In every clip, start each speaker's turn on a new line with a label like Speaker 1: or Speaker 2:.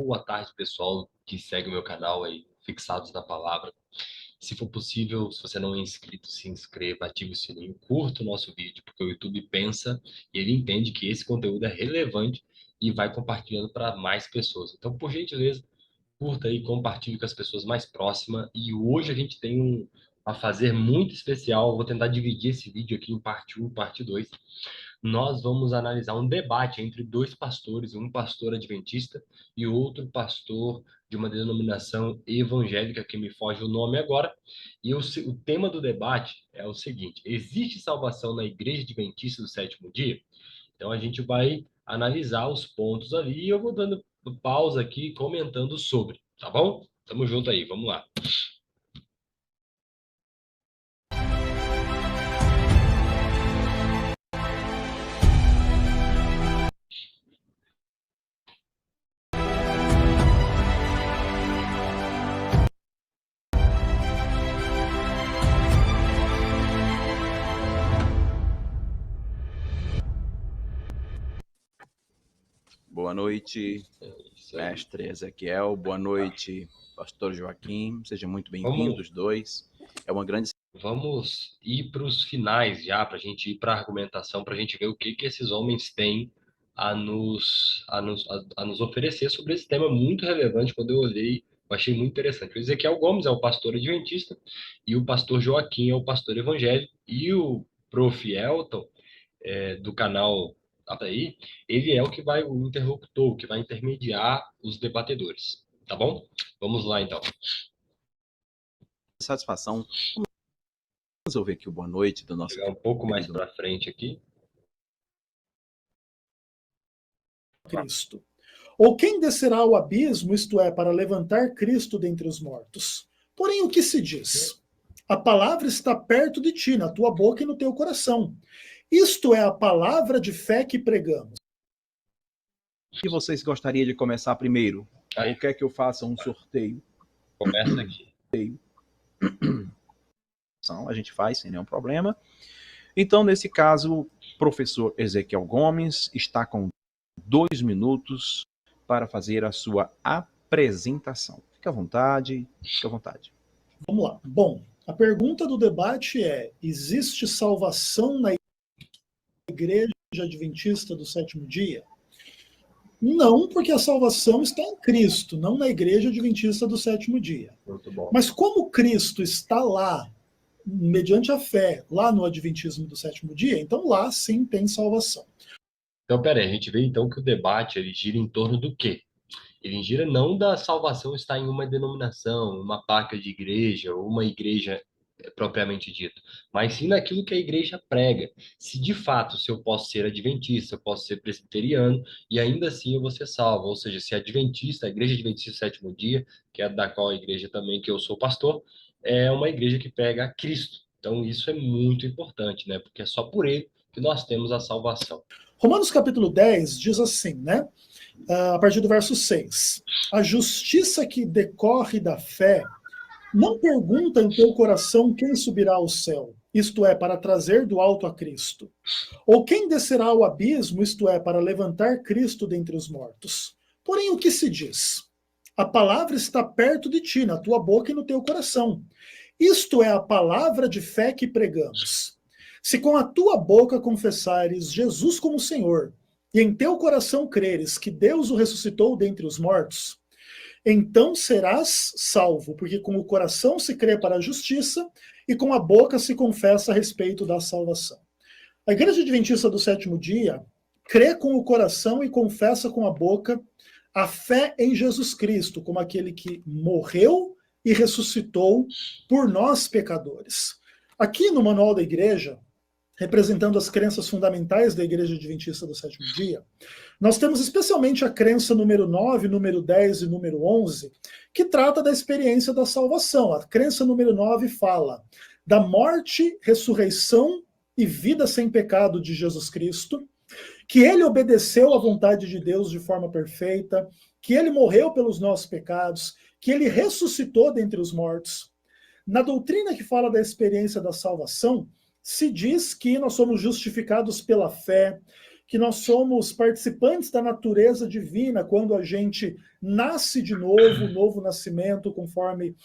Speaker 1: Boa tarde, pessoal que segue o meu canal aí, Fixados na Palavra. Se for possível, se você não é inscrito, se inscreva, ative o sininho, curta o nosso vídeo, porque o YouTube pensa e ele entende que esse conteúdo é relevante e vai compartilhando para mais pessoas. Então, por gentileza, curta aí, compartilhe com as pessoas mais próximas. E hoje a gente tem a fazer muito especial. Vou tentar dividir esse vídeo aqui em parte 1 e parte 2. Nós vamos analisar um debate entre dois pastores, um pastor adventista e outro pastor de uma denominação evangélica, que me foge o nome agora. E o tema do debate é o seguinte: existe salvação na Igreja Adventista do Sétimo Dia? Então a gente vai analisar os pontos ali e eu vou dando pausa aqui comentando sobre, tá bom? Tamo junto aí, vamos lá.
Speaker 2: Boa noite, mestre Ezequiel. Boa noite, pastor Joaquim. Sejam muito bem-vindos, os dois. É uma grande...
Speaker 1: Vamos ir para os finais já, para a gente ir para a argumentação, para a gente ver o que esses homens têm a nos oferecer sobre esse tema muito relevante. Quando eu olhei, eu achei muito interessante. O Ezequiel Gomes é o pastor adventista e o pastor Joaquim é o pastor evangélico, e o prof. Elton, do canal aí, ele é o interlocutor, que vai intermediar os debatedores, tá bom? Vamos lá, então.
Speaker 2: Satisfação. Vamos ouvir aqui o boa noite do nosso...
Speaker 1: Vou pegar um pouco mais para frente aqui.
Speaker 3: Cristo. Ou quem descerá ao abismo, isto é, para levantar Cristo dentre os mortos? Porém, o que se diz? A palavra está perto de ti, na tua boca e no teu coração. Isto é a palavra de fé que pregamos.
Speaker 2: O que vocês gostariam de começar primeiro? Ou quer que eu faça um sorteio?
Speaker 1: Começa aqui.
Speaker 2: A gente faz sem nenhum problema. Então, nesse caso, o professor Ezequiel Gomes está com 2 minutos para fazer a sua apresentação. Fique à vontade, fique à vontade.
Speaker 3: Vamos lá. Bom, a pergunta do debate é: existe salvação na Igreja Adventista do Sétimo Dia? Não, porque a salvação está em Cristo, não na Igreja Adventista do Sétimo Dia.
Speaker 1: Muito bom.
Speaker 3: Mas como Cristo está lá, mediante a fé, lá no Adventismo do Sétimo Dia, então lá sim tem salvação.
Speaker 1: Então, peraí, a gente vê então que o debate ele gira em torno do quê? Ele gira não da salvação estar em uma denominação, uma placa de igreja, ou uma igreja propriamente dito, mas sim naquilo que a igreja prega. Se de fato, se eu posso ser adventista, eu posso ser presbiteriano, e ainda assim eu vou ser salvo. Ou seja, se adventista, a igreja adventista do sétimo dia, que é da qual a igreja também que eu sou pastor, é uma igreja que prega a Cristo. Então isso é muito importante, né? Porque é só por ele que nós temos a salvação.
Speaker 3: Romanos capítulo 10 diz assim, né? A partir do verso 6. A justiça que decorre da fé não pergunta em teu coração quem subirá ao céu, isto é, para trazer do alto a Cristo. Ou quem descerá ao abismo, isto é, para levantar Cristo dentre os mortos. Porém, o que se diz? A palavra está perto de ti, na tua boca e no teu coração. Isto é a palavra de fé que pregamos. Se com a tua boca confessares Jesus como Senhor, e em teu coração creres que Deus o ressuscitou dentre os mortos, então serás salvo, porque com o coração se crê para a justiça e com a boca se confessa a respeito da salvação. A Igreja Adventista do Sétimo Dia crê com o coração e confessa com a boca a fé em Jesus Cristo, como aquele que morreu e ressuscitou por nós pecadores. Aqui no Manual da Igreja, representando as crenças fundamentais da Igreja Adventista do Sétimo Dia, nós temos especialmente a crença número 9, número 10 e número 11, que trata da experiência da salvação. A crença número 9 fala da morte, ressurreição e vida sem pecado de Jesus Cristo, que ele obedeceu à vontade de Deus de forma perfeita, que ele morreu pelos nossos pecados, que ele ressuscitou dentre os mortos. Na doutrina que fala da experiência da salvação, se diz que nós somos justificados pela fé, que nós somos participantes da natureza divina quando a gente nasce de novo, novo nascimento, conforme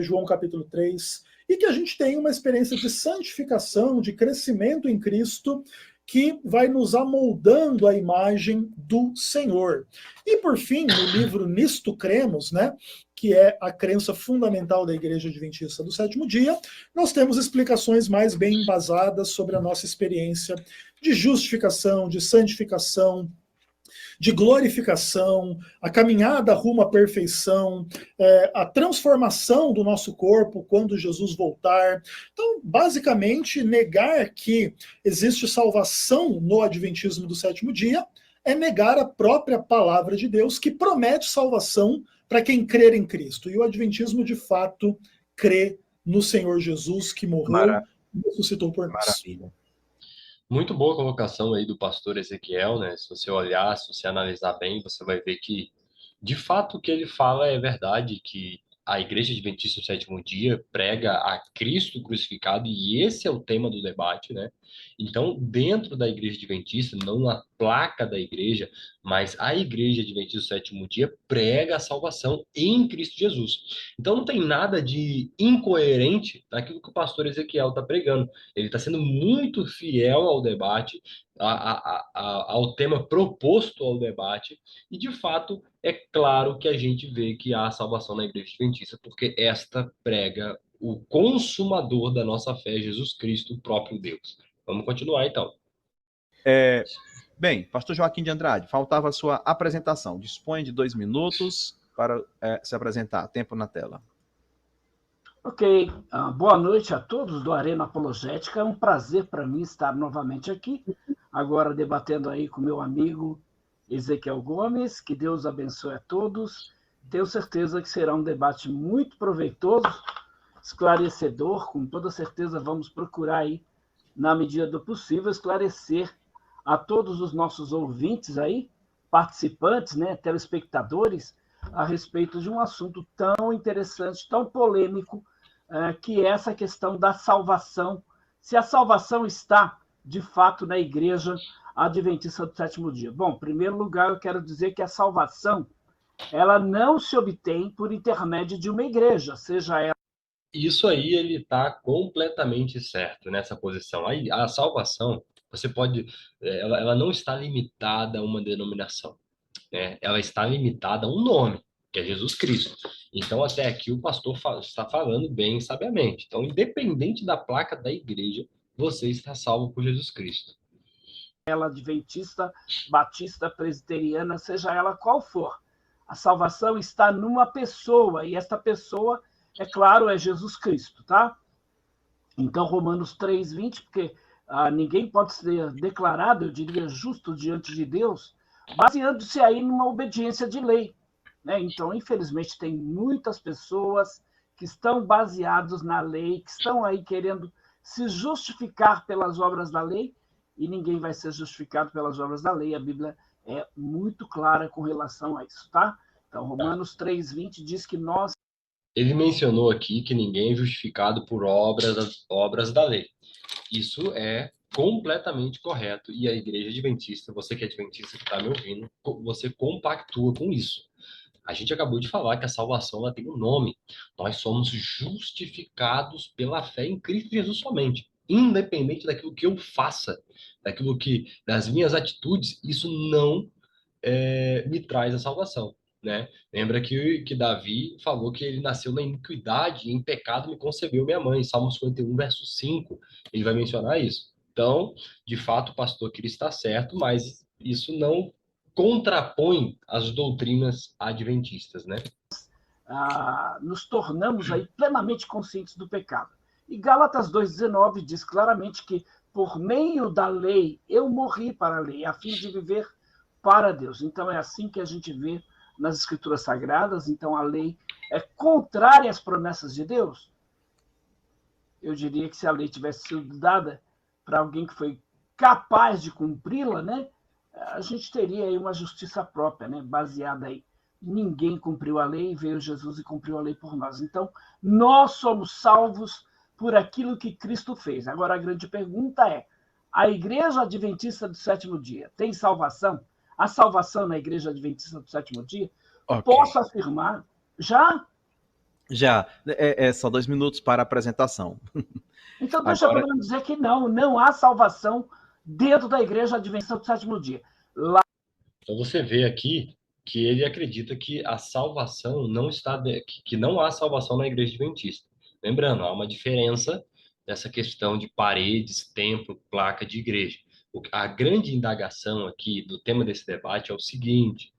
Speaker 3: João capítulo 3, e que a gente tem uma experiência de santificação, de crescimento em Cristo, que vai nos amoldando a imagem do Senhor. E, por fim, no livro Nisto Cremos, né, que é a crença fundamental da Igreja Adventista do Sétimo Dia, nós temos explicações mais bem embasadas sobre a nossa experiência de justificação, de santificação, de glorificação, a caminhada rumo à perfeição, a transformação do nosso corpo quando Jesus voltar. Então, basicamente, negar que existe salvação no Adventismo do Sétimo Dia é negar a própria palavra de Deus, que promete salvação para quem crer em Cristo. E o Adventismo, de fato, crê no Senhor Jesus, que morreu e ressuscitou por nós.
Speaker 2: Maravilha.
Speaker 1: Muito boa colocação aí do pastor Ezequiel, né? Se você olhar, se você analisar bem, você vai ver que, de fato, o que ele fala é verdade, que a Igreja Adventista do Sétimo Dia prega a Cristo crucificado, e esse é o tema do debate, né? Então, dentro da Igreja Adventista, não a placa da igreja, mas a Igreja Adventista do Sétimo Dia prega a salvação em Cristo Jesus. Então, não tem nada de incoerente naquilo que o pastor Ezequiel está pregando. Ele está sendo muito fiel ao debate, ao tema proposto ao debate, e de fato é claro que a gente vê que há salvação na Igreja Adventista, porque esta prega o consumador da nossa fé, Jesus Cristo, o próprio Deus. Vamos continuar então.
Speaker 2: Bem, pastor Joaquim de Andrade, faltava a sua apresentação. Dispõe de 2 minutos para se apresentar. Tempo na tela.
Speaker 4: Ok, boa noite a todos do Arena Apologética. É um prazer para mim estar novamente aqui, agora debatendo aí com meu amigo Ezequiel Gomes. Que Deus abençoe a todos. Tenho certeza que será um debate muito proveitoso, esclarecedor. Com toda certeza vamos procurar aí, na medida do possível, esclarecer a todos os nossos ouvintes aí, participantes, né, telespectadores, a respeito de um assunto tão interessante, tão polêmico, que é essa questão da salvação. Se a salvação está, de fato, na Igreja Adventista do Sétimo Dia. Bom, em primeiro lugar, eu quero dizer que a salvação, ela não se obtém por intermédio de uma igreja, seja ela...
Speaker 1: Isso aí ele está completamente certo nessa posição. Aí, a salvação, você pode, ela não está limitada a uma denominação, né? Ela está limitada a um nome, que é Jesus Cristo. Então, até aqui o pastor está falando bem sabiamente. Então, independente da placa da igreja, você está salvo por Jesus Cristo.
Speaker 4: Ela adventista, batista, presbiteriana, seja ela qual for. A salvação está numa pessoa, e esta pessoa, é claro, é Jesus Cristo, tá? Então, Romanos 3:20, porque ninguém pode ser declarado, eu diria, justo diante de Deus, baseando-se aí numa obediência de lei, né? Então, infelizmente, tem muitas pessoas que estão baseados na lei, que estão aí querendo se justificar pelas obras da lei, e ninguém vai ser justificado pelas obras da lei. A Bíblia é muito clara com relação a isso, tá? Então, Romanos 3:20 diz que nós...
Speaker 1: Ele mencionou aqui que ninguém é justificado por obras da lei. Isso é completamente correto. E a Igreja Adventista, você que é adventista que está me ouvindo, você compactua com isso. A gente acabou de falar que a salvação ela tem um nome. Nós somos justificados pela fé em Cristo Jesus somente. Independente daquilo que eu faça, das minhas atitudes, isso não me traz a salvação, né? Lembra que Davi falou que ele nasceu na iniquidade, e em pecado me concebeu minha mãe. Salmos 51, verso 5, ele vai mencionar isso. Então, de fato, o pastor Cristo está certo, mas isso não contrapõe as doutrinas adventistas, né?
Speaker 4: Nos tornamos aí plenamente conscientes do pecado. E Gálatas 2:19 diz claramente que por meio da lei eu morri para a lei, a fim de viver para Deus. Então é assim que a gente vê nas Escrituras Sagradas. Então a lei é contrária às promessas de Deus. Eu diria que se a lei tivesse sido dada para alguém que foi capaz de cumpri-la, né, a gente teria aí uma justiça própria, né, baseada aí. Ninguém cumpriu a lei, veio Jesus e cumpriu a lei por nós. Então, nós somos salvos por aquilo que Cristo fez. Agora, a grande pergunta é, a Igreja Adventista do Sétimo Dia tem salvação? Há salvação na Igreja Adventista do Sétimo Dia?
Speaker 2: Ok.
Speaker 4: Posso afirmar, já?
Speaker 2: Já, é só 2 minutos para a apresentação.
Speaker 4: Então deixa
Speaker 2: Agora,
Speaker 4: eu dizer que não há salvação dentro da Igreja Adventista do Sétimo Dia.
Speaker 1: Então você vê aqui que ele acredita que a salvação não está que não há salvação na Igreja Adventista. Lembrando, há uma diferença nessa questão de paredes, templo, placa de igreja. A grande indagação aqui do tema desse debate é o seguinte: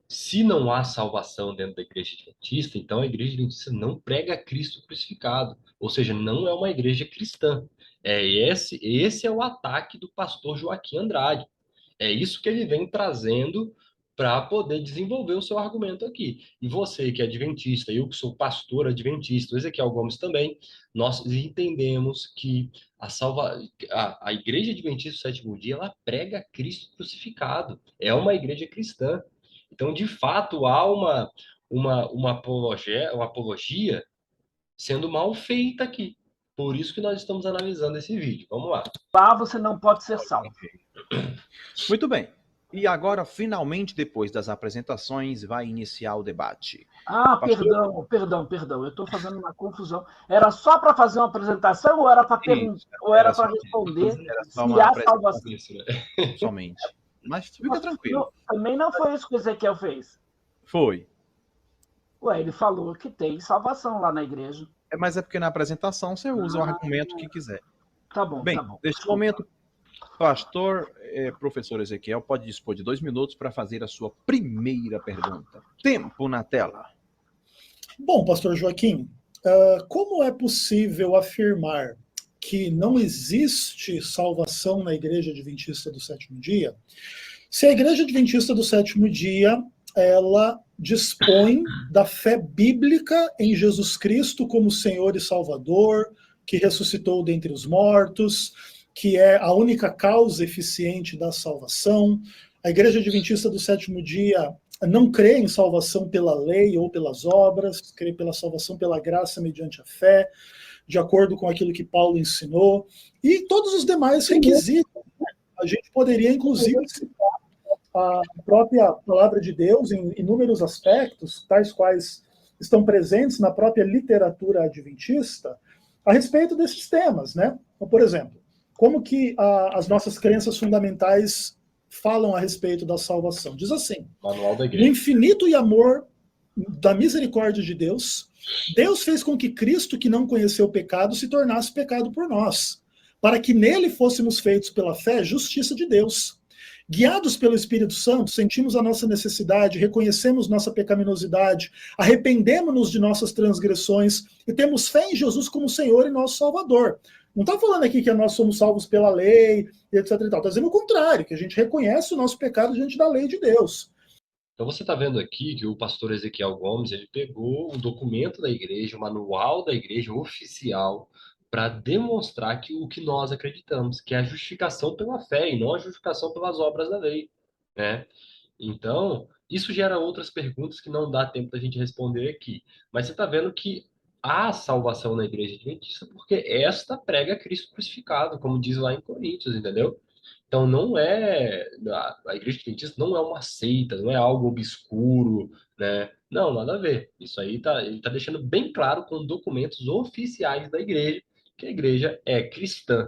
Speaker 1: se não há salvação dentro da Igreja Adventista, então a Igreja Adventista não prega Cristo crucificado, ou seja, não é uma igreja cristã. Esse é o ataque do pastor Joaquim Andrade. É isso que ele vem trazendo para poder desenvolver o seu argumento aqui. E você que é adventista, eu que sou pastor adventista, o Ezequiel Gomes também, nós entendemos que a Igreja Adventista do Sétimo Dia, ela prega Cristo crucificado. É uma igreja cristã. Então, de fato, há uma apologia sendo mal feita aqui. Por isso que nós estamos analisando esse vídeo. Vamos lá.
Speaker 4: Lá você não pode ser salvo.
Speaker 2: muito bem. E agora, finalmente, depois das apresentações, vai iniciar o debate.
Speaker 4: Pastor... perdão. Eu estou fazendo uma confusão. Era só para fazer uma apresentação ou era para perguntar, ou era para responder se há salvação?
Speaker 2: Somente. Mas fica tranquilo.
Speaker 4: Também não foi isso que o Ezequiel fez.
Speaker 2: Foi.
Speaker 4: Ué, ele falou que tem salvação lá na igreja.
Speaker 2: Mas é porque na apresentação você usa o argumento que quiser.
Speaker 4: Tá bom,
Speaker 2: bem,
Speaker 4: tá bom.
Speaker 2: Neste momento, pastor, professor Ezequiel, pode dispor de 2 minutos para fazer a sua primeira pergunta. Tempo na tela.
Speaker 3: Bom, pastor Joaquim, como é possível afirmar que não existe salvação na Igreja Adventista do Sétimo Dia, se a Igreja Adventista do Sétimo Dia, ela dispõe da fé bíblica em Jesus Cristo como Senhor e Salvador, que ressuscitou dentre os mortos, que é a única causa eficiente da salvação. A Igreja Adventista do Sétimo Dia não crê em salvação pela lei ou pelas obras, crê pela salvação pela graça mediante a fé, de acordo com aquilo que Paulo ensinou, e todos os demais requisitos. A gente poderia, inclusive, citar a própria palavra de Deus em inúmeros aspectos, tais quais estão presentes na própria literatura adventista, a respeito desses temas, né? Então, por exemplo, como que as nossas crenças fundamentais falam a respeito da salvação? Diz assim: no infinito e amor da misericórdia de Deus, Deus fez com que Cristo, que não conheceu o pecado, se tornasse pecado por nós, para que nele fôssemos feitos pela fé justiça de Deus. Guiados pelo Espírito Santo, sentimos a nossa necessidade, reconhecemos nossa pecaminosidade, arrependemos-nos de nossas transgressões e temos fé em Jesus como Senhor e nosso Salvador. Não está falando aqui que nós somos salvos pela lei, etc. Está dizendo o contrário, que a gente reconhece o nosso pecado diante da lei de Deus.
Speaker 1: Então você está vendo aqui que o pastor Ezequiel Gomes, ele pegou o documento da igreja, o manual da igreja oficial, para demonstrar que o que nós acreditamos, que é a justificação pela fé e não a justificação pelas obras da lei, né? Então, isso gera outras perguntas que não dá tempo da gente responder aqui. Mas você está vendo que há salvação na igreja adventista porque esta prega Cristo crucificado, como diz lá em Coríntios, entendeu? Então, não é... A igreja adventista não é uma seita, não é algo obscuro, né? Não, nada a ver. Isso aí ele está deixando bem claro com documentos oficiais da igreja, que a igreja é cristã.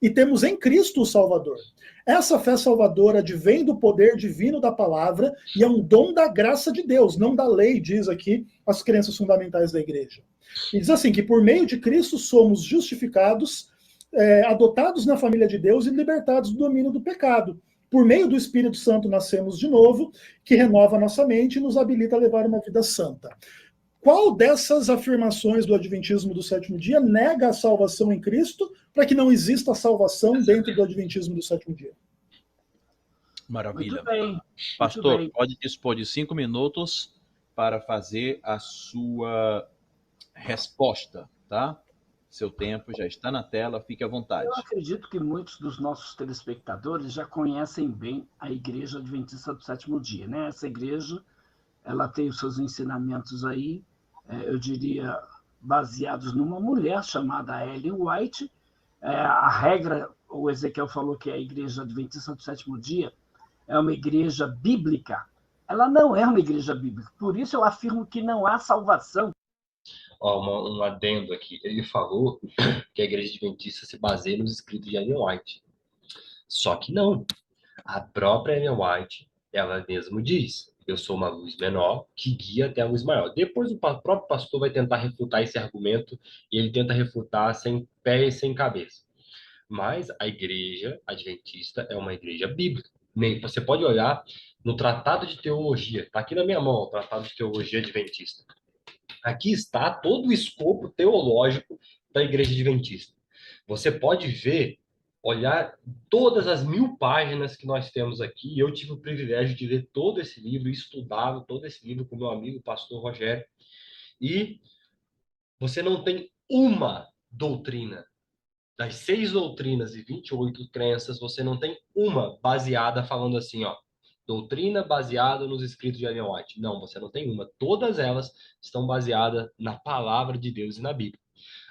Speaker 3: E temos em Cristo o Salvador. Essa fé salvadora advém do poder divino da palavra e é um dom da graça de Deus, não da lei, diz aqui as crenças fundamentais da igreja. E diz assim, que por meio de Cristo somos justificados, adotados na família de Deus e libertados do domínio do pecado. Por meio do Espírito Santo nascemos de novo, que renova a nossa mente e nos habilita a levar uma vida santa. Qual dessas afirmações do Adventismo do Sétimo Dia nega a salvação em Cristo para que não exista salvação dentro do Adventismo do Sétimo Dia?
Speaker 2: Maravilha.
Speaker 4: Muito bem.
Speaker 2: Pastor,
Speaker 4: muito bem.
Speaker 2: Pode dispor de 5 minutos para fazer a sua resposta, tá? Seu tempo já está na tela, fique à vontade.
Speaker 4: Eu acredito que muitos dos nossos telespectadores já conhecem bem a Igreja Adventista do Sétimo Dia, né? Essa igreja, ela tem os seus ensinamentos aí, eu diria, baseados numa mulher chamada Ellen White, a regra, o Ezequiel falou que a Igreja Adventista do Sétimo Dia é uma igreja bíblica. Ela não é uma igreja bíblica. Por isso eu afirmo que não há salvação.
Speaker 1: Ó, um adendo aqui. Ele falou que a igreja adventista se baseia nos escritos de Ellen White. Só que não. A própria Ellen White, ela mesmo diz: eu sou uma luz menor que guia até a luz maior. Depois o próprio pastor vai tentar refutar esse argumento e ele tenta refutar sem pé e sem cabeça. Mas a igreja adventista é uma igreja bíblica. Você pode olhar no Tratado de Teologia, está aqui na minha mão, o Tratado de Teologia Adventista. Aqui está todo o escopo teológico da igreja adventista. Você pode ver, olhar todas as 1000 páginas que nós temos aqui. Eu tive o privilégio de ler todo esse livro, estudar todo esse livro com meu amigo, o pastor Rogério. E você não tem uma doutrina. Das 6 doutrinas e 28 crenças, você não tem uma baseada falando assim, ó, doutrina baseada nos escritos de Ellen White. Não, você não tem uma. Todas elas estão baseadas na palavra de Deus e na Bíblia.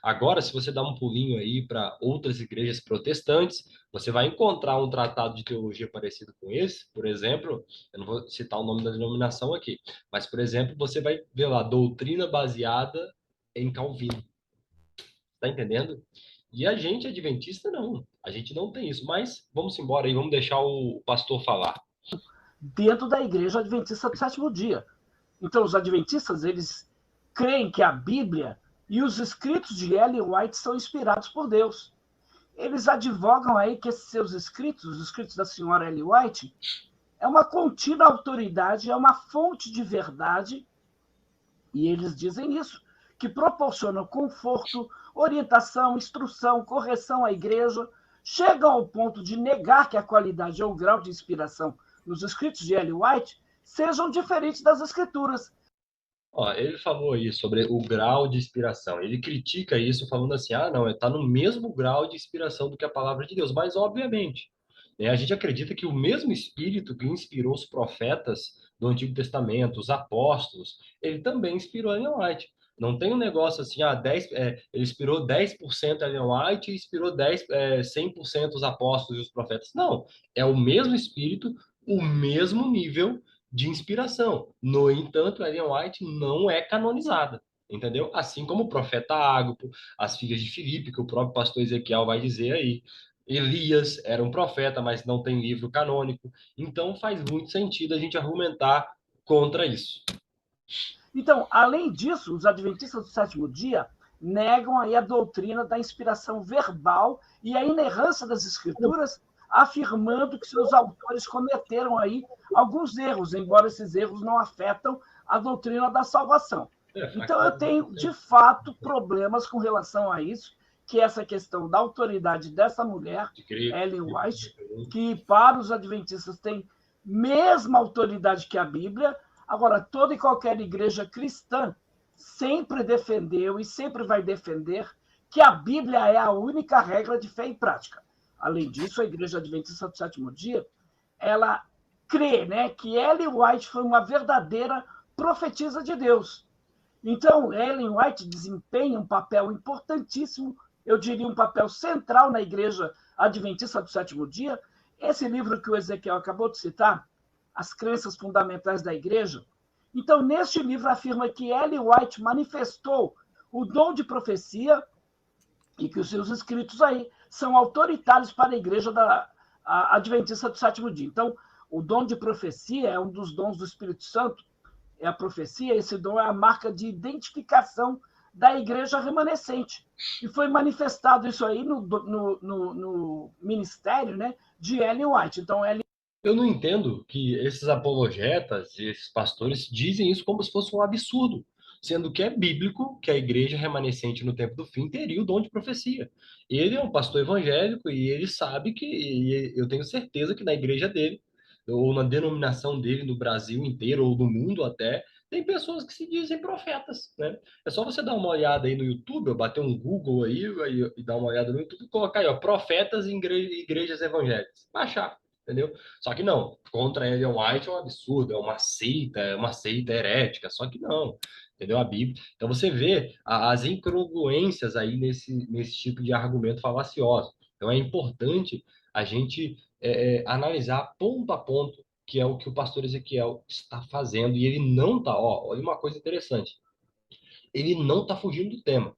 Speaker 1: Agora, se você dá um pulinho aí para outras igrejas protestantes, você vai encontrar um tratado de teologia parecido com esse. Por exemplo, eu não vou citar o nome da denominação aqui, mas, por exemplo, você vai ver lá, doutrina baseada em Calvino. Tá entendendo? E a gente, adventista, não. A gente não tem isso. Mas vamos embora aí, vamos deixar o pastor falar.
Speaker 4: Dentro da Igreja Adventista do Sétimo Dia. Então, os adventistas, eles creem que a Bíblia e os escritos de Ellen White são inspirados por Deus. Eles advogam aí que esses seus escritos, os escritos da senhora Ellen White, é uma contínua autoridade, é uma fonte de verdade, e eles dizem isso, que proporcionam conforto, orientação, instrução, correção à igreja, chegam ao ponto de negar que a qualidade ou o grau de inspiração nos escritos de Ellen White sejam diferentes das escrituras.
Speaker 1: Ó, ele falou aí sobre o grau de inspiração. Ele critica isso falando assim, ah, não, está no mesmo grau de inspiração do que a palavra de Deus. Mas, obviamente, né, a gente acredita que o mesmo Espírito que inspirou os profetas do Antigo Testamento, os apóstolos, ele também inspirou a Ellen White. Não tem um negócio assim, ele inspirou 10% a Ellen White e inspirou 100% os apóstolos e os profetas. Não, é o mesmo Espírito, o mesmo nível de inspiração. No entanto, Ellen White não é canonizada, entendeu? Assim como o profeta Ágapo, as filhas de Filipe, que o próprio pastor Ezequiel vai dizer aí. Elias era um profeta, mas não tem livro canônico. Então faz muito sentido a gente argumentar contra isso.
Speaker 4: Então, além disso, os adventistas do sétimo dia negam aí a doutrina da inspiração verbal e a inerrância das escrituras, afirmando que seus autores cometeram aí alguns erros, embora esses erros não afetam a doutrina da salvação. Então, eu tenho, de fato, problemas com relação a isso, que é essa questão da autoridade dessa mulher, Ellen White, que para os adventistas tem mesma autoridade que a Bíblia. Agora, toda e qualquer igreja cristã sempre defendeu e sempre vai defender que a Bíblia é a única regra de fé e prática. Além disso, a Igreja Adventista do Sétimo Dia, ela crê, né, que Ellen White foi uma verdadeira profetisa de Deus. Então, Ellen White desempenha um papel importantíssimo, eu diria um papel central na Igreja Adventista do Sétimo Dia. Esse livro que o Ezequiel acabou de citar, As Crenças Fundamentais da Igreja. Então, neste livro afirma que Ellen White manifestou o dom de profecia e que os seus escritos aí são autoritários para a Igreja Adventista do Sétimo Dia. Então, o dom de profecia é um dos dons do Espírito Santo, é a profecia, esse dom é a marca de identificação da igreja remanescente. E foi manifestado isso aí no ministério, né, de Ellen White. Então,
Speaker 1: eu não entendo que esses apologetas e esses pastores dizem isso como se fosse um absurdo, sendo que é bíblico que a igreja remanescente no tempo do fim teria o dom de profecia. Ele é um pastor evangélico e ele sabe que, e eu tenho certeza que na igreja dele, ou na denominação dele no Brasil inteiro, ou no mundo até, tem pessoas que se dizem profetas, né? É só você dar uma olhada aí no YouTube, ou bater um Google aí e dar uma olhada no YouTube e colocar aí, ó, profetas em igrejas evangélicas. Vai achar. Entendeu? Só que não, contra Ellen White é um absurdo, é uma seita herética, só que não. entendeu? A Bíblia. Então você vê as incongruências aí nesse tipo de argumento falacioso. Então é importante a gente analisar ponto a ponto, que é o que o pastor Ezequiel está fazendo, e ele não está, olha uma coisa interessante, ele não está fugindo do tema.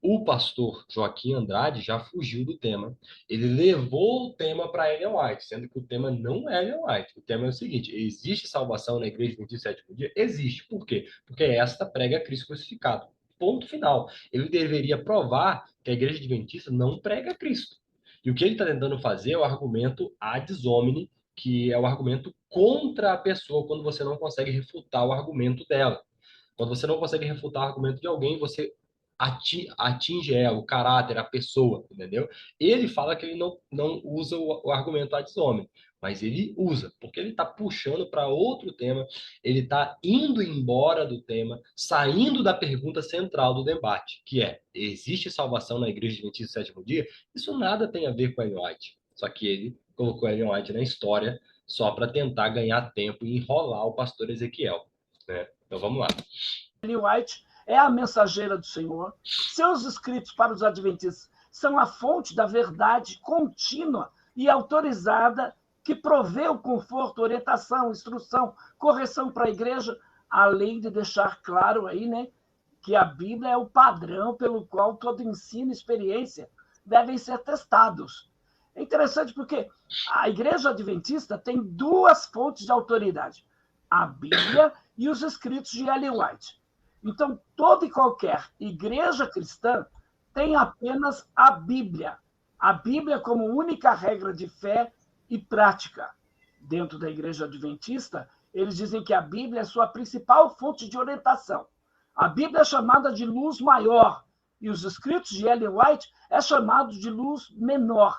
Speaker 1: O pastor Joaquim Andrade já fugiu do tema. Ele levou o tema para Ellen White, sendo que o tema não é Ellen White. O tema é o seguinte: existe salvação na igreja do 27º dia? Existe. Por quê? Porque esta prega Cristo crucificado. Ponto final. Ele deveria provar que a igreja adventista não prega Cristo. E o que ele está tentando fazer é o argumento ad hominem, que é o argumento contra a pessoa quando você não consegue refutar o argumento dela. Quando você não consegue refutar o argumento de alguém, você atinge ela, o caráter, a pessoa, entendeu? Ele fala que ele não usa o argumento ad hominem, mas ele usa, porque ele está puxando para outro tema, ele está indo embora do tema, saindo da pergunta central do debate, que é: existe salvação na igreja adventista do sétimo dia? Isso nada tem a ver com Ellen White, só que ele colocou Ellen White na história só para tentar ganhar tempo e enrolar o pastor Ezequiel, né? Então vamos lá.
Speaker 4: Ellen White é a mensageira do Senhor. Seus escritos para os adventistas são a fonte da verdade contínua e autorizada que provê o conforto, orientação, instrução, correção para a igreja, além de deixar claro aí, né, que a Bíblia é o padrão pelo qual todo ensino e experiência devem ser testados. É interessante porque a igreja adventista tem duas fontes de autoridade: a Bíblia e os escritos de Ellen White. Então, toda e qualquer igreja cristã tem apenas a Bíblia como única regra de fé e prática. Dentro da igreja adventista, eles dizem que a Bíblia é sua principal fonte de orientação. A Bíblia é chamada de luz maior e os escritos de Ellen White é chamado de luz menor.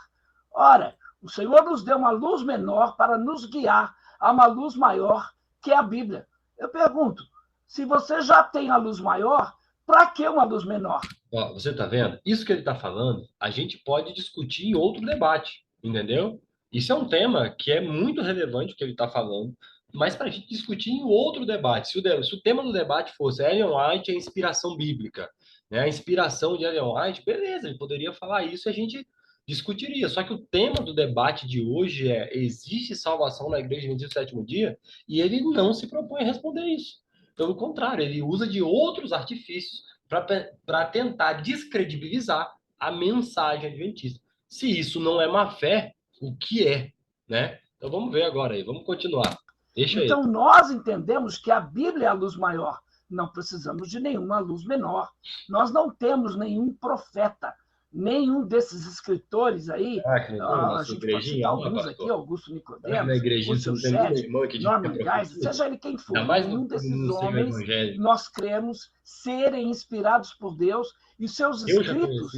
Speaker 4: Ora, o Senhor nos deu uma luz menor para nos guiar a uma luz maior, que é a Bíblia. Eu pergunto, se você já tem a luz maior, para que uma luz menor?
Speaker 1: Ó, você está vendo? Isso que ele está falando, a gente pode discutir em outro debate, entendeu? Isso é um tema que é muito relevante o que ele está falando, mas para a gente discutir em outro debate. Se o tema do debate fosse Ellen White e a inspiração bíblica, né? A inspiração de Ellen White, beleza, ele poderia falar isso e a gente discutiria. Só que o tema do debate de hoje é: existe salvação na igreja adventista do sétimo dia? E ele não se propõe a responder isso. Pelo contrário, ele usa de outros artifícios para tentar descredibilizar a mensagem adventista. Se isso não é má fé, o que é, né? Então vamos ver agora aí, vamos continuar. Deixa
Speaker 4: então,
Speaker 1: aí.
Speaker 4: nós entendemos que a Bíblia é a luz maior. Não precisamos de nenhuma luz menor. Nós não temos nenhum profeta, nenhum desses escritores aí. A gente pode citar alguns aqui: Augusto Nicodemos, Russell Shedd, Norman Geisler, seja ele quem for. Nenhum desses homens nós cremos serem inspirados por Deus e seus escritos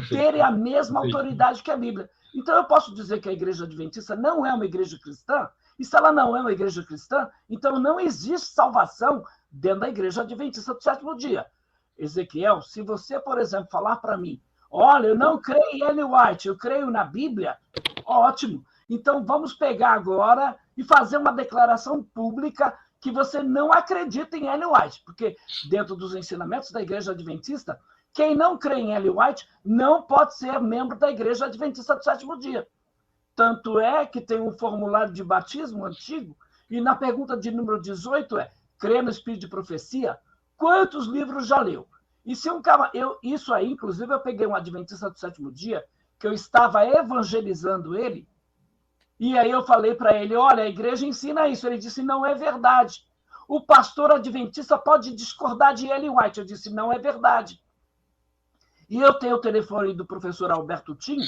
Speaker 4: terem a mesma autoridade que a Bíblia. Então, eu posso dizer que a igreja adventista não é uma igreja cristã? E se ela não é uma igreja cristã, então não existe salvação dentro da igreja adventista do sétimo dia. Ezequiel, se você, por exemplo, falar para mim: olha, eu não creio em Ellen White, eu creio na Bíblia, ótimo. Então vamos pegar agora e fazer uma declaração pública que você não acredita em Ellen White, porque dentro dos ensinamentos da igreja adventista, quem não crê em Ellen White não pode ser membro da igreja adventista do sétimo dia. Tanto é que tem um formulário de batismo antigo, e na pergunta de número 18 é: crê no espírito de profecia? Quantos livros já leu? E se um cara, isso aí, inclusive, eu peguei um adventista do sétimo dia, que eu estava evangelizando ele, e aí eu falei para ele: olha, a igreja ensina isso. Ele disse: não é verdade. O pastor adventista pode discordar de Ellen White. Eu disse: não é verdade. E eu tenho o telefone do professor Alberto Tim,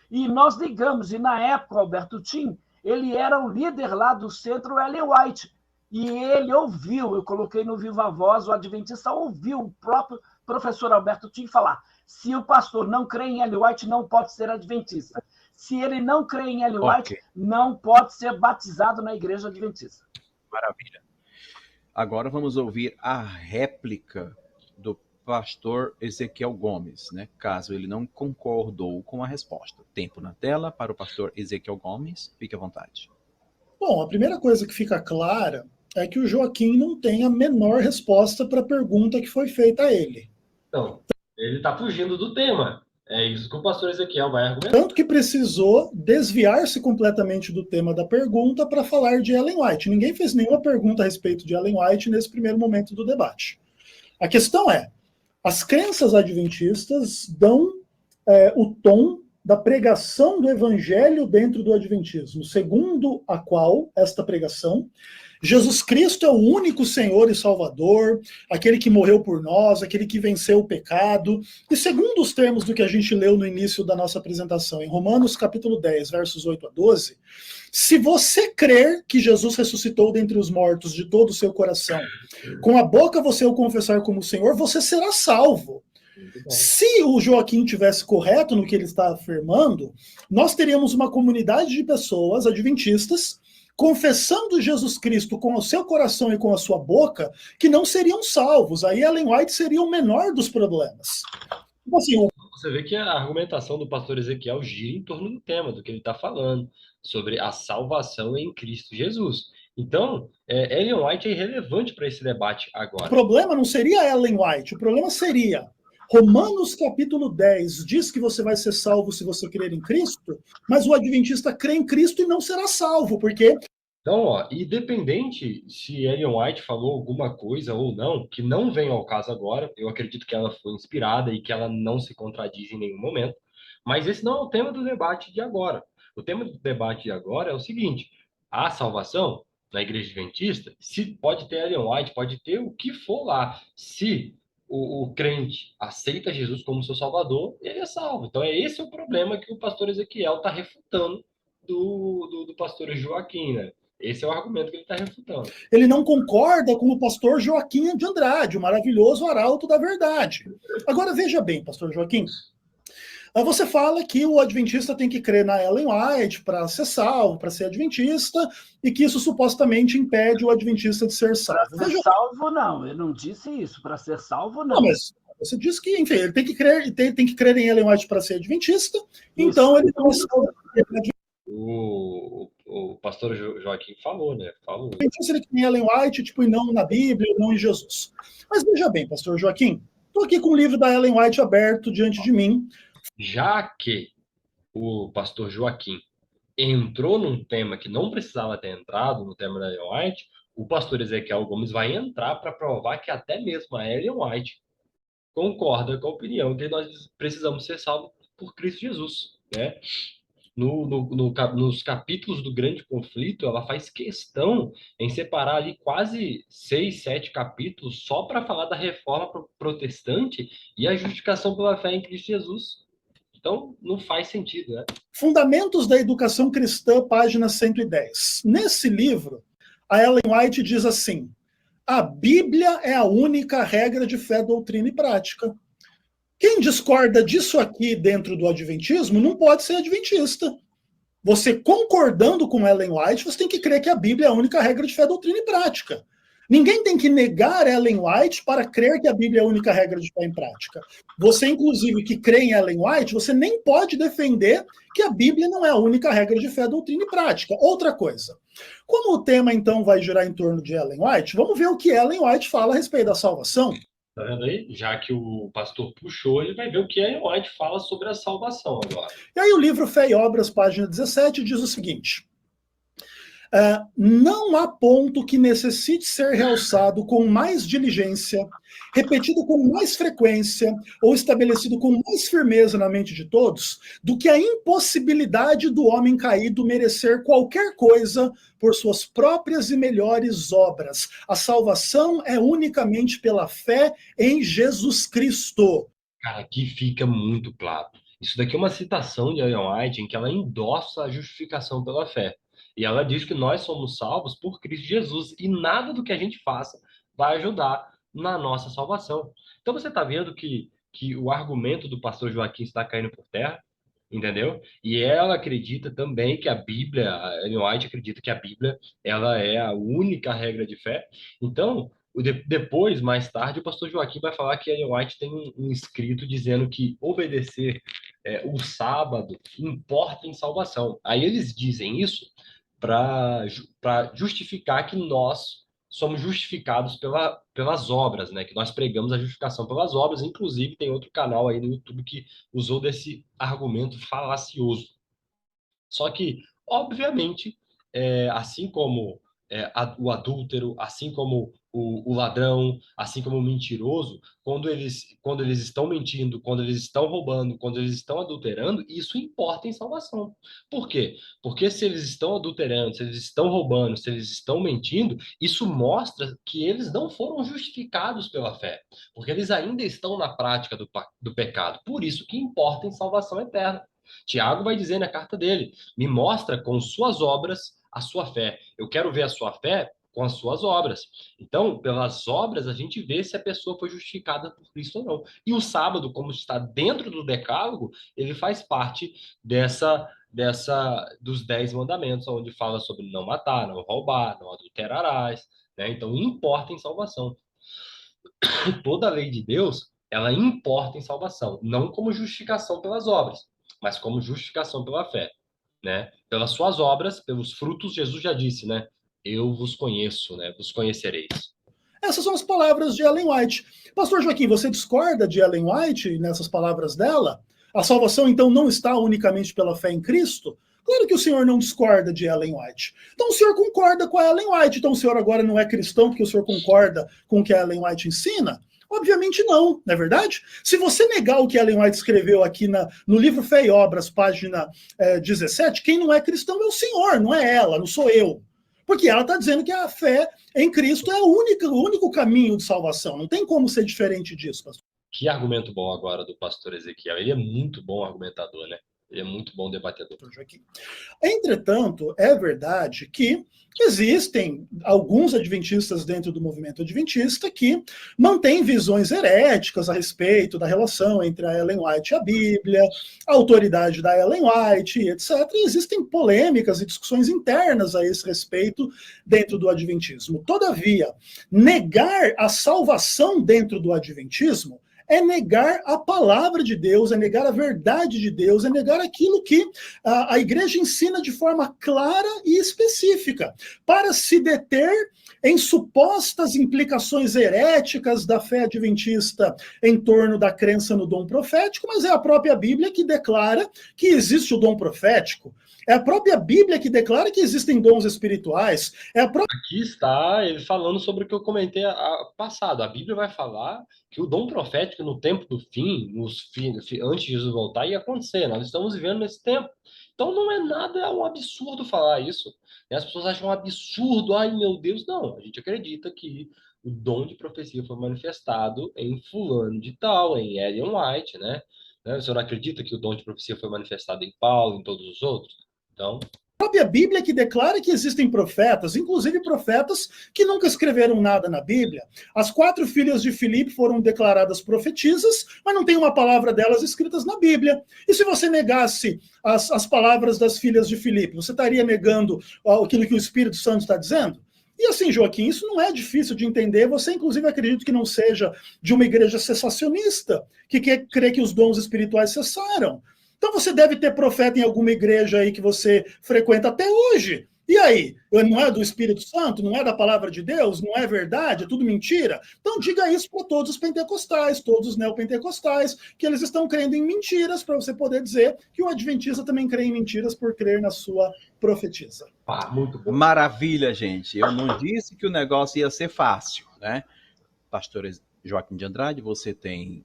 Speaker 4: e nós ligamos, e na época o Alberto Tim, ele era o líder lá do centro Ellen White, e ele ouviu, eu coloquei no Viva Voz, o adventista ouviu o próprio professor Alberto Tim falar: se o pastor não crê em Ellen White, não pode ser adventista. Se ele não crê em Ellen White, não pode ser batizado na igreja adventista.
Speaker 2: Maravilha. Agora vamos ouvir a réplica do pastor Ezequiel Gomes, né? Caso ele não concordou com a resposta. Tempo na tela para o pastor Ezequiel Gomes. Fique à vontade.
Speaker 3: Bom, a primeira coisa que fica clara é que o Joaquim não tem a menor resposta para a pergunta que foi feita a ele.
Speaker 1: Então, ele está fugindo do tema. É isso que o pastor Ezequiel vai argumentar.
Speaker 3: Tanto que precisou desviar-se completamente do tema da pergunta para falar de Ellen White. Ninguém fez nenhuma pergunta a respeito de Ellen White nesse primeiro momento do debate. A questão é, as crenças adventistas dão o tom da pregação do evangelho dentro do adventismo, segundo a qual esta pregação, Jesus Cristo é o único Senhor e Salvador, aquele que morreu por nós, aquele que venceu o pecado, e segundo os termos do que a gente leu no início da nossa apresentação, em Romanos capítulo 10, versos 8 a 12, se você crer que Jesus ressuscitou dentre os mortos de todo o seu coração, com a boca você o confessar como Senhor, você será salvo. Se o Joaquim tivesse correto no que ele está afirmando, nós teríamos uma comunidade de pessoas adventistas confessando Jesus Cristo com o seu coração e com a sua boca, que não seriam salvos. Aí Ellen White seria o menor dos problemas. Então, assim,
Speaker 1: você vê que a argumentação do pastor Ezequiel gira em torno do tema, do que ele está falando, sobre a salvação em Cristo Jesus. Então, Ellen White é irrelevante para esse debate agora.
Speaker 3: O problema não seria Ellen White, o problema seria Romanos capítulo 10 diz que você vai ser salvo se você crer em Cristo, mas o adventista crê em Cristo e não será salvo, porque...
Speaker 1: Então, independente se Ellen White falou alguma coisa ou não, que não vem ao caso agora, eu acredito que ela foi inspirada e que ela não se contradiz em nenhum momento, mas esse não é o tema do debate de agora. O tema do debate de agora é o seguinte: a salvação na igreja adventista, se pode ter Ellen White, pode ter o que for lá, se o crente aceita Jesus como seu salvador, ele é salvo. Então, esse é o problema que o pastor Ezequiel está refutando do pastor Joaquim, né? Esse é o argumento que ele está refutando.
Speaker 3: Ele não concorda com o pastor Joaquim de Andrade, o maravilhoso arauto da verdade. Agora, veja bem, pastor Joaquim, você fala que o adventista tem que crer na Ellen White para ser salvo, para ser adventista, e que isso supostamente impede o adventista de ser salvo.
Speaker 4: Para ser salvo, não. Eu não disse isso. Para ser salvo, não.
Speaker 3: Mas você disse que, enfim, ele tem que crer em Ellen White para ser adventista, isso. Então ele não é salvo.
Speaker 1: O pastor Joaquim falou, né? Falou.
Speaker 3: Ele tem Ellen White, tipo, e não na Bíblia, não em Jesus. Mas veja bem, pastor Joaquim, estou aqui com o livro da Ellen White aberto diante de mim.
Speaker 1: Já que o pastor Joaquim entrou num tema que não precisava ter entrado, no tema da Ellen White, o pastor Ezequiel Gomes vai entrar para provar que até mesmo a Ellen White concorda com a opinião que nós precisamos ser salvos por Cristo Jesus, né? Nos capítulos do grande conflito, ela faz questão em separar ali quase 6, 7 capítulos só para falar da reforma protestante e a justificação pela fé em Cristo Jesus. Então, não faz sentido, né?
Speaker 3: Fundamentos da Educação Cristã, página 110. Nesse livro, a Ellen White diz assim: a Bíblia é a única regra de fé, doutrina e prática. Quem discorda disso aqui dentro do adventismo não pode ser adventista. Você concordando com Ellen White, você tem que crer que a Bíblia é a única regra de fé, doutrina e prática. Ninguém tem que negar Ellen White para crer que a Bíblia é a única regra de fé em prática. Você, inclusive, que crê em Ellen White, você nem pode defender que a Bíblia não é a única regra de fé, doutrina e prática. Outra coisa. Como o tema, então, vai girar em torno de Ellen White, vamos ver o que Ellen White fala a respeito da salvação.
Speaker 1: Tá vendo aí? Já que o pastor puxou, ele vai ver o que Ellen White fala sobre a salvação agora.
Speaker 3: E aí o livro Fé e Obras, página 17, diz o seguinte: não há ponto que necessite ser realçado com mais diligência, repetido com mais frequência ou estabelecido com mais firmeza na mente de todos, do que a impossibilidade do homem caído merecer qualquer coisa por suas próprias e melhores obras. A salvação é unicamente pela fé em Jesus Cristo.
Speaker 1: Cara, aqui fica muito claro. Isso daqui é uma citação de Ellen White em que ela endossa a justificação pela fé. E ela diz que nós somos salvos por Cristo Jesus e nada do que a gente faça vai ajudar na nossa salvação. Então você está vendo que o argumento do pastor Joaquim está caindo por terra, entendeu? E ela acredita também que a Bíblia, a Ellen White acredita que a Bíblia ela é a única regra de fé. Então, depois, mais tarde, o pastor Joaquim vai falar que a Ellen White tem um escrito dizendo que obedecer o sábado importa em salvação. Aí eles dizem isso para justificar que nós somos justificados pelas obras, né? Que nós pregamos a justificação pelas obras. Inclusive, tem outro canal aí no YouTube que usou desse argumento falacioso. Só que, obviamente, assim como o adúltero, assim como o ladrão, assim como o mentiroso, quando eles estão mentindo, quando eles estão roubando, quando eles estão adulterando, isso importa em salvação. Por quê? Porque se eles estão adulterando, se eles estão roubando, se eles estão mentindo, isso mostra que eles não foram justificados pela fé, porque eles ainda estão na prática do pecado. Por isso que importa em salvação eterna. Tiago vai dizer na carta dele: me mostra com suas obras a sua fé. Eu quero ver a sua fé com as suas obras. Então, pelas obras, a gente vê se a pessoa foi justificada por Cristo ou não. E o sábado, como está dentro do decálogo, ele faz parte dos 10 mandamentos, onde fala sobre não matar, não roubar, não adulterarás, né? Então, importa em salvação. Toda a lei de Deus, ela importa em salvação, não como justificação pelas obras, mas como justificação pela fé, né? Pelas suas obras, pelos frutos, Jesus já disse, né? Eu vos conheço, né? Vos conhecereis.
Speaker 3: Essas são as palavras de Ellen White. Pastor Joaquim, você discorda de Ellen White nessas palavras dela? A salvação, então, não está unicamente pela fé em Cristo? Claro que o senhor não discorda de Ellen White. Então o senhor concorda com a Ellen White. Então o senhor agora não é cristão porque o senhor concorda com o que a Ellen White ensina? Obviamente não é verdade? Se você negar o que Ellen White escreveu aqui no livro Fé e Obras, página 17, quem não é cristão é o senhor, não é ela, não sou eu. Porque ela está dizendo que a fé em Cristo é o único caminho de salvação. Não tem como ser diferente disso, pastor.
Speaker 1: Que argumento bom agora do pastor Ezequiel. Ele é muito bom argumentador, né? Ele é muito bom debatedor.
Speaker 3: Entretanto, é verdade que existem alguns adventistas dentro do movimento adventista que mantêm visões heréticas a respeito da relação entre a Ellen White e a Bíblia, a autoridade da Ellen White, etc. E existem polêmicas e discussões internas a esse respeito dentro do adventismo. Todavia, negar a salvação dentro do adventismo é negar a palavra de Deus, é negar a verdade de Deus, é negar aquilo que a igreja ensina de forma clara e específica, para se deter em supostas implicações heréticas da fé adventista em torno da crença no dom profético, mas é a própria Bíblia que declara que existe o dom profético. É a própria Bíblia que declara que existem dons espirituais.
Speaker 1: Aqui está ele falando sobre o que eu comentei passado. A Bíblia vai falar que o dom profético no tempo do fim, antes de Jesus voltar, ia acontecer. Nós estamos vivendo nesse tempo. Então não é nada, é um absurdo falar isso. As pessoas acham um absurdo. Ai, meu Deus, não. A gente acredita que o dom de profecia foi manifestado em fulano de tal, em Ellen White, né? O senhor acredita que o dom de profecia foi manifestado em Paulo, em todos os outros? Então,
Speaker 3: a própria Bíblia que declara que existem profetas, inclusive profetas que nunca escreveram nada na Bíblia. As 4 filhas de Filipe foram declaradas profetisas, mas não tem uma palavra delas escritas na Bíblia. E se você negasse as palavras das filhas de Filipe, você estaria negando aquilo que o Espírito Santo está dizendo? E assim, Joaquim, isso não é difícil de entender. Você, inclusive, acredita que não seja de uma igreja cessacionista, que crê que os dons espirituais cessaram. Então você deve ter profeta em alguma igreja aí que você frequenta até hoje. E aí? Não é do Espírito Santo? Não é da palavra de Deus? Não é verdade? É tudo mentira? Então diga isso para todos os pentecostais, todos os neopentecostais, que eles estão crendo em mentiras, para você poder dizer que o adventista também crê em mentiras por crer na sua profetisa.
Speaker 2: Muito bom. Maravilha, gente. Eu não disse que o negócio ia ser fácil, né? Pastor Joaquim de Andrade, você tem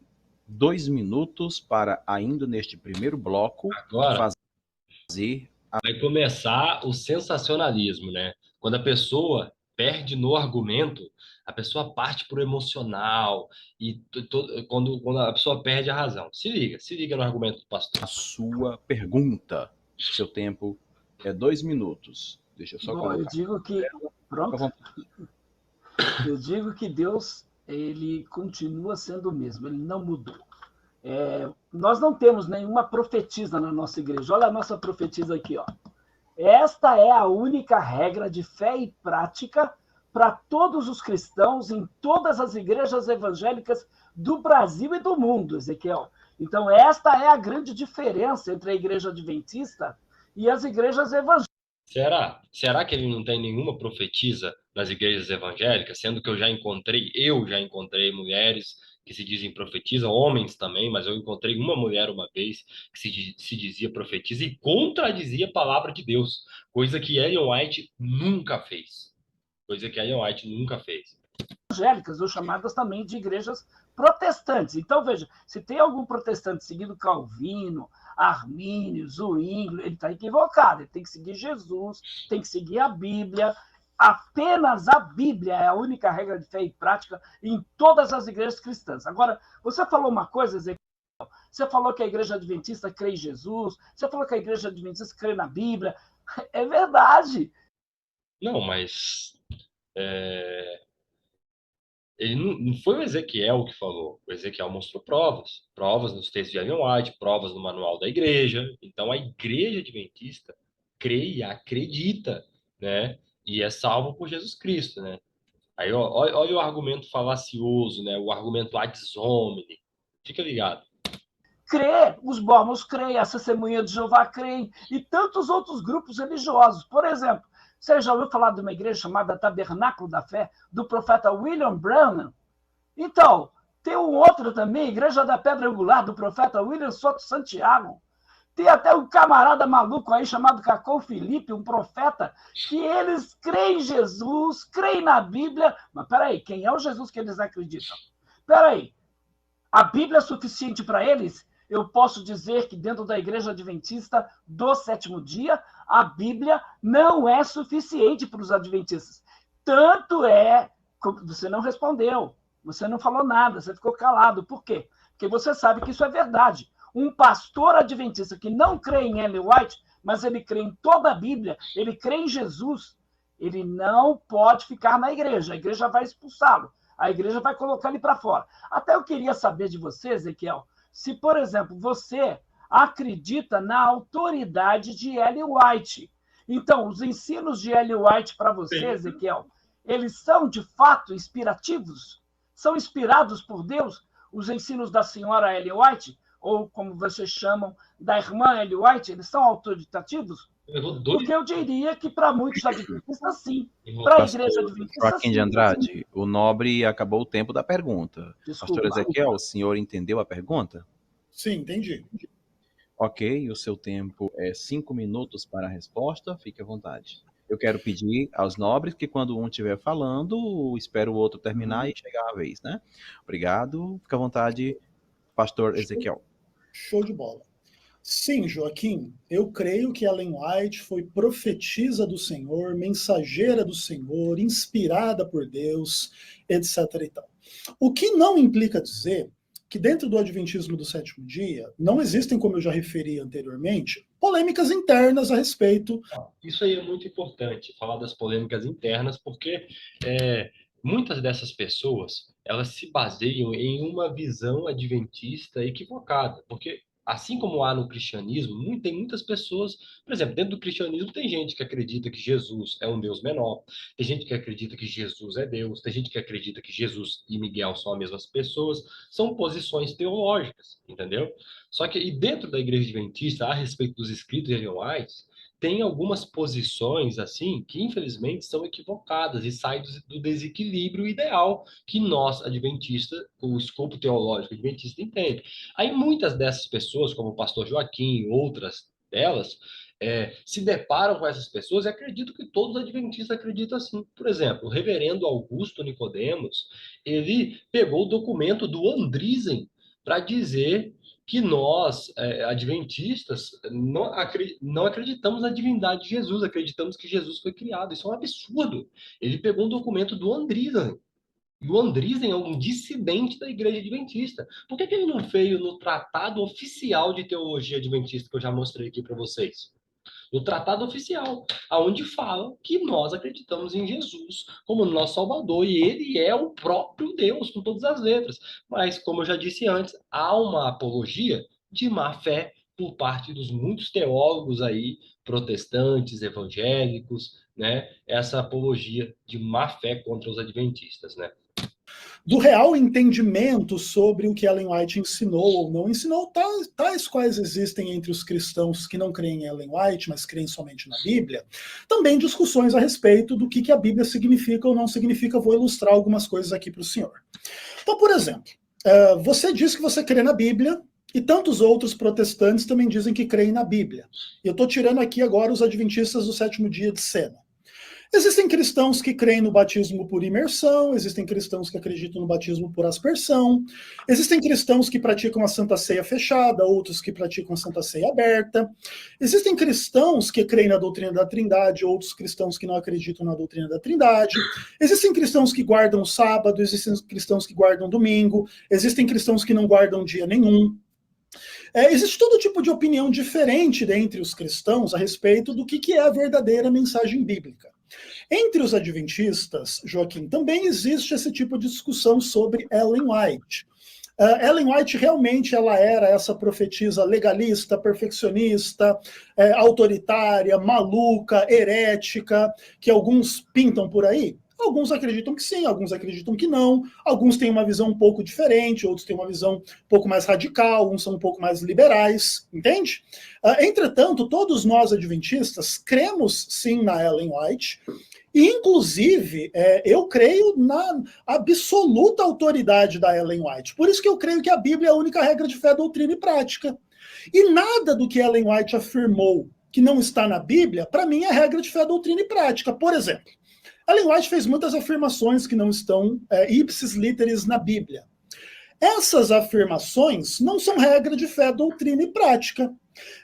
Speaker 2: 2 minutos para, ainda neste primeiro bloco,
Speaker 1: agora
Speaker 2: fazer...
Speaker 1: Vai começar o sensacionalismo, né? Quando a pessoa perde no argumento, a pessoa parte pro emocional, e quando a pessoa perde a razão. Se liga no argumento do pastor.
Speaker 2: A sua pergunta, seu tempo é 2 minutos. Deixa eu só colocar.
Speaker 4: Eu digo que... Pronto. Eu digo que Deus, ele continua sendo o mesmo, ele não mudou. Nós não temos nenhuma profetisa na nossa igreja. Olha a nossa profetisa aqui, ó. Esta é a única regra de fé e prática para todos os cristãos em todas as igrejas evangélicas do Brasil e do mundo, Ezequiel. Então, esta é a grande diferença entre a igreja adventista e as igrejas evangélicas.
Speaker 1: Será que ele não tem nenhuma profetisa nas igrejas evangélicas, sendo que eu já encontrei mulheres que se dizem profetisa, homens também, mas eu encontrei uma mulher uma vez que se dizia profetisa e contradizia a palavra de Deus, coisa que Ellen White nunca fez. Coisa que Ellen White nunca fez.
Speaker 4: Evangélicas, ou chamadas também de igrejas protestantes. Então, veja, se tem algum protestante seguindo Calvino, Armínio, Zwingli, ele está equivocado, ele tem que seguir Jesus, tem que seguir a Bíblia. Apenas a Bíblia é a única regra de fé e prática em todas as igrejas cristãs. Agora, você falou uma coisa, Ezequiel, você falou que a igreja adventista crê em Jesus, você falou que a igreja adventista crê na Bíblia. É verdade.
Speaker 1: Não, mas ele não foi o Ezequiel que falou. O Ezequiel mostrou provas. Provas nos textos de Ellen White, provas no manual da igreja. Então, a igreja adventista crê e acredita, né? E é salvo por Jesus Cristo, né? Aí, ó, olha o argumento falacioso, né? O argumento ad hominem. Fica ligado.
Speaker 4: Crê, os mormons creem, a Testemunha de Jeová creem, e tantos outros grupos religiosos. Por exemplo, você já ouviu falar de uma igreja chamada Tabernáculo da Fé, do profeta William Branham? Então, tem um outro também, Igreja da Pedra Angular, do profeta William Soto Santiago. Tem até um camarada maluco aí chamado Cacau Felipe, um profeta, que eles creem em Jesus, creem na Bíblia. Mas peraí, quem é o Jesus que eles acreditam? Peraí, a Bíblia é suficiente para eles? Eu posso dizer que dentro da Igreja Adventista do Sétimo Dia, a Bíblia não é suficiente para os adventistas. Tanto é, você não respondeu, você não falou nada, você ficou calado. Por quê? Porque você sabe que isso é verdade. Um pastor adventista que não crê em Ellen White, mas ele crê em toda a Bíblia, ele crê em Jesus, ele não pode ficar na igreja. A igreja vai expulsá-lo. A igreja vai colocar ele para fora. Até eu queria saber de você, Ezequiel, se, por exemplo, você acredita na autoridade de Ellen White. Então, os ensinos de Ellen White para você, Ezequiel, eles são de fato inspirativos? São inspirados por Deus? Os ensinos da senhora Ellen White, ou como vocês chamam, da irmã Ellen White, eles são autoritativos? Porque eu diria que para muitos adventistas, sim. Para a igreja adventista,
Speaker 2: Joaquim
Speaker 4: sim.
Speaker 2: de Andrade, o nobre acabou o tempo da pergunta.
Speaker 4: Desculpa.
Speaker 2: Pastor Ezequiel, o senhor entendeu a pergunta?
Speaker 3: Sim, entendi.
Speaker 2: Ok, o seu tempo é 5 minutos para a resposta, fique à vontade. Eu quero pedir aos nobres que quando um estiver falando, espere o outro terminar e chegar a vez, né? Obrigado, fique à vontade, pastor Ezequiel.
Speaker 3: Show de bola. Sim, Joaquim, eu creio que Ellen White foi profetisa do Senhor, mensageira do Senhor, inspirada por Deus, etc. e tal. O que não implica dizer que dentro do Adventismo do Sétimo Dia não existem, como eu já referi anteriormente, polêmicas internas a respeito.
Speaker 1: Isso aí é muito importante, falar das polêmicas internas, porque muitas dessas pessoas, elas se baseiam em uma visão adventista equivocada, porque assim como há no cristianismo, tem muitas pessoas, por exemplo, dentro do cristianismo tem gente que acredita que Jesus é um Deus menor, tem gente que acredita que Jesus é Deus, tem gente que acredita que Jesus e Miguel são as mesmas pessoas, são posições teológicas, entendeu? Só que e dentro da igreja adventista, a respeito dos escritos de Ellen White, tem algumas posições assim que infelizmente são equivocadas e saem do desequilíbrio ideal que nós adventistas, o escopo teológico adventista entende. Aí muitas dessas pessoas, como o pastor Joaquim e outras delas, se deparam com essas pessoas e acreditam que todos os adventistas acreditam assim. Por exemplo, o reverendo Augusto Nicodemos, ele pegou o documento do Andrisen para dizer que nós, adventistas, não acreditamos na divindade de Jesus, acreditamos que Jesus foi criado. Isso é um absurdo. Ele pegou um documento do Andrisen. E o Andrisen é um dissidente da igreja adventista. Por que ele não veio no tratado oficial de teologia adventista que eu já mostrei aqui para vocês? No tratado oficial, aonde fala que nós acreditamos em Jesus como nosso Salvador e ele é o próprio Deus com todas as letras. Mas, como eu já disse antes, há uma apologia de má fé por parte dos muitos teólogos aí, protestantes, evangélicos, né? Essa apologia de má fé contra os adventistas, né?
Speaker 3: do real entendimento sobre o que Ellen White ensinou ou não ensinou, tais quais existem entre os cristãos que não creem em Ellen White, mas creem somente na Bíblia, também discussões a respeito do que a Bíblia significa ou não significa. Vou ilustrar algumas coisas aqui para o senhor. Então, por exemplo, você diz que você crê na Bíblia, e tantos outros protestantes também dizem que creem na Bíblia. Eu estou tirando aqui agora os adventistas do sétimo dia de cena. Existem cristãos que creem no batismo por imersão, existem cristãos que acreditam no batismo por aspersão, existem cristãos que praticam a Santa Ceia fechada, outros que praticam a Santa Ceia aberta, existem cristãos que creem na doutrina da Trindade, outros cristãos que não acreditam na doutrina da Trindade, existem cristãos que guardam o sábado, existem cristãos que guardam domingo, existem cristãos que não guardam dia nenhum. Existe todo tipo de opinião diferente dentre os cristãos a respeito do que é a verdadeira mensagem bíblica. Entre os adventistas, Joaquim, também existe esse tipo de discussão sobre Ellen White. Ellen White realmente ela era essa profetisa legalista, perfeccionista, autoritária, maluca, herética, que alguns pintam por aí? Alguns acreditam que sim, alguns acreditam que não, alguns têm uma visão um pouco diferente, outros têm uma visão um pouco mais radical, uns são um pouco mais liberais, entende? Entretanto, todos nós adventistas cremos sim na Ellen White, e inclusive eu creio na absoluta autoridade da Ellen White. Por isso que eu creio que a Bíblia é a única regra de fé, doutrina e prática. E nada do que Ellen White afirmou que não está na Bíblia, para mim é regra de fé, doutrina e prática. Por exemplo, Ellen White fez muitas afirmações que não estão ipsis literis na Bíblia. Essas afirmações não são regra de fé, doutrina e prática,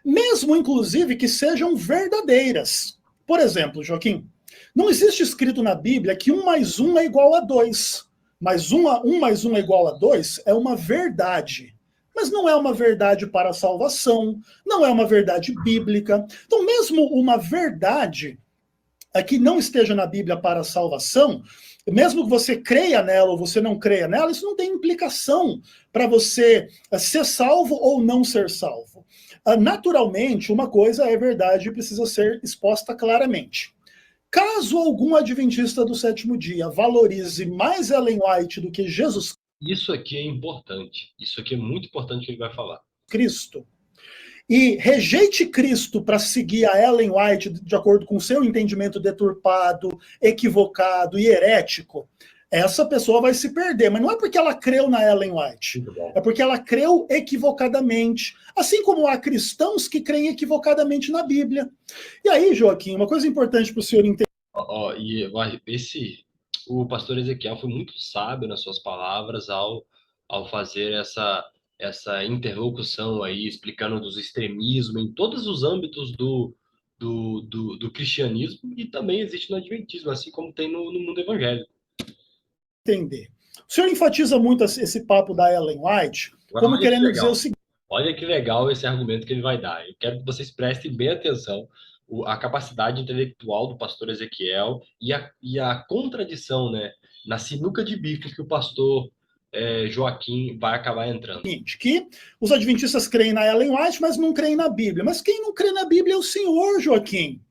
Speaker 3: mesmo, inclusive, que sejam verdadeiras. Por exemplo, Joaquim, não existe escrito na Bíblia que 1 mais 1 é igual a 2. Mas 1 mais 1 é igual a 2 é uma verdade. Mas não é uma verdade para a salvação, não é uma verdade bíblica. Então, mesmo uma verdade que não esteja na Bíblia para a salvação, mesmo que você creia nela ou você não creia nela, isso não tem implicação para você ser salvo ou não ser salvo. Naturalmente, uma coisa é verdade e precisa ser exposta claramente. Caso algum adventista do sétimo dia valorize mais Ellen White do que Jesus
Speaker 1: Isso aqui é importante. Isso aqui é muito importante que ele vai falar.
Speaker 3: Cristo, e rejeite Cristo para seguir a Ellen White de acordo com seu entendimento deturpado, equivocado e herético, essa pessoa vai se perder. Mas não é porque ela creu na Ellen White, é porque ela creu equivocadamente. Assim como há cristãos que creem equivocadamente na Bíblia. E aí, Joaquim, uma coisa importante para o senhor entender.
Speaker 1: O pastor Ezequiel foi muito sábio nas suas palavras ao fazer essa interlocução aí, explicando dos extremismos em todos os âmbitos do cristianismo, e também existe no adventismo, assim como tem no mundo evangélico.
Speaker 3: Entender. O senhor enfatiza muito esse papo da Ellen White, como querendo dizer o seguinte.
Speaker 1: Olha que legal esse argumento que ele vai dar. Eu quero que vocês prestem bem atenção a capacidade intelectual do pastor Ezequiel e a contradição, né, na sinuca de bico que o pastor Joaquim vai acabar entrando.
Speaker 3: Que os adventistas creem na Ellen White, mas não creem na Bíblia. Mas quem não crê na Bíblia é o Senhor, Joaquim.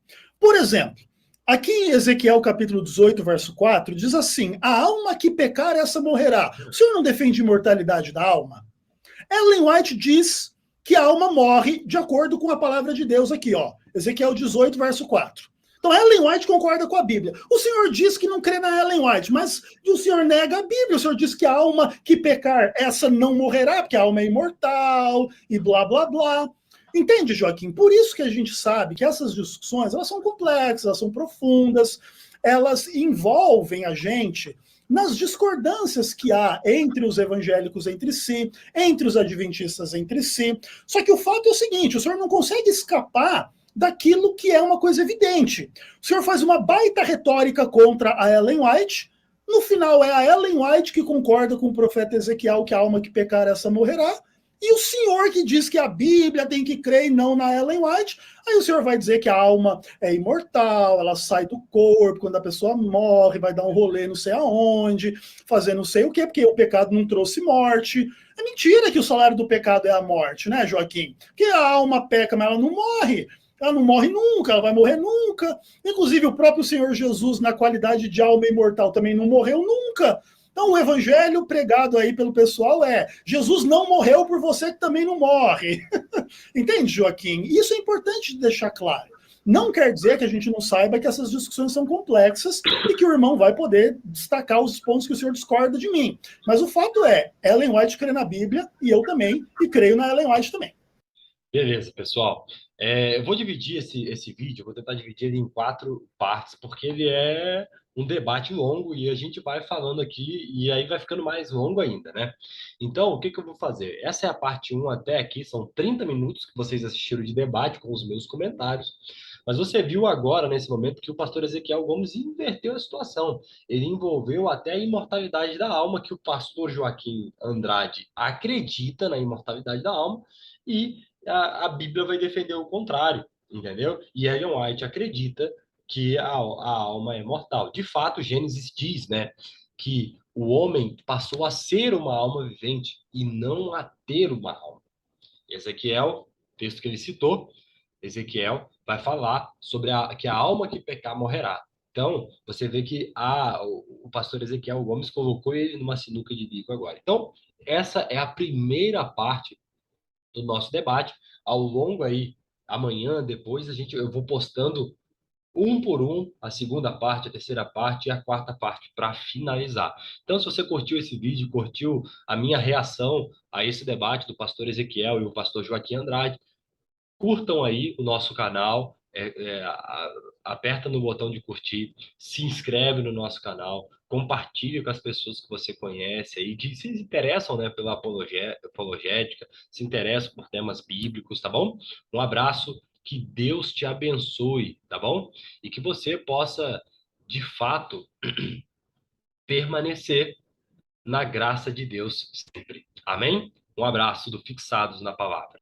Speaker 3: Por exemplo, aqui em Ezequiel capítulo 18, verso 4, diz assim: a alma que pecar, essa morrerá. O Senhor não defende a imortalidade da alma? Ellen White diz que a alma morre de acordo com a palavra de Deus aqui, ó. Ezequiel 18, verso 4. Então, Ellen White concorda com a Bíblia. O senhor diz que não crê na Ellen White, mas o senhor nega a Bíblia. O senhor diz que a alma que pecar, essa não morrerá, porque a alma é imortal, e blá, blá, blá. Entende, Joaquim? Por isso que a gente sabe que essas discussões, elas são complexas, elas são profundas, elas envolvem a gente nas discordâncias que há entre os evangélicos entre si, entre os adventistas entre si. Só que o fato é o seguinte, o senhor não consegue escapar daquilo que é uma coisa evidente. O senhor faz uma baita retórica contra a Ellen White, no final é a Ellen White que concorda com o profeta Ezequiel que a alma que pecar, essa morrerá, e o senhor que diz que a Bíblia tem que crer e não na Ellen White, aí o senhor vai dizer que a alma é imortal, ela sai do corpo, quando a pessoa morre, vai dar um rolê não sei aonde, fazer não sei o quê, porque o pecado não trouxe morte. É mentira que o salário do pecado é a morte, né, Joaquim? Porque a alma peca, mas ela não morre. Ela não morre nunca, ela vai morrer nunca. Inclusive, o próprio Senhor Jesus, na qualidade de alma imortal, também não morreu nunca. Então, o evangelho pregado aí pelo pessoal é: Jesus não morreu por você que também não morre. Entende, Joaquim? Isso é importante deixar claro. Não quer dizer que a gente não saiba que essas discussões são complexas e que o irmão vai poder destacar os pontos que o senhor discorda de mim. Mas o fato é, Ellen White crê na Bíblia, e eu também, e creio na Ellen White também.
Speaker 1: Beleza, pessoal. Eu vou dividir esse vídeo, vou tentar dividir ele em 4 partes, porque ele é um debate longo e a gente vai falando aqui e aí vai ficando mais longo ainda, né? Então, o que que eu vou fazer? Essa é a parte 1 até aqui, são 30 minutos que vocês assistiram de debate com os meus comentários. Mas você viu agora, nesse momento, que o pastor Ezequiel Gomes inverteu a situação. Ele envolveu até a imortalidade da alma, que o pastor Joaquim Andrade acredita na imortalidade da alma, e a Bíblia vai defender o contrário, entendeu? E Ellen White acredita que a alma é mortal. De fato, Gênesis diz, né, que o homem passou a ser uma alma vivente e não a ter uma alma. Ezequiel, texto que ele citou, Ezequiel vai falar sobre que a alma que pecar morrerá. Então, você vê que o pastor Ezequiel Gomes colocou ele numa sinuca de bico agora. Então, essa é a primeira parte do nosso debate. Ao longo aí, amanhã, depois, eu vou postando um por um, a segunda parte, a terceira parte e a quarta parte, para finalizar. Então, se você curtiu esse vídeo, curtiu a minha reação a esse debate do pastor Ezequiel e o pastor Joaquim Andrade, curtam aí o nosso canal, aperta no botão de curtir, se inscreve no nosso canal, compartilha com as pessoas que você conhece aí, que se interessam, né, pela apologética, se interessam por temas bíblicos, tá bom? Um abraço, que Deus te abençoe, tá bom? E que você possa, de fato, permanecer na graça de Deus sempre. Amém? Um abraço do Fixados na Palavra.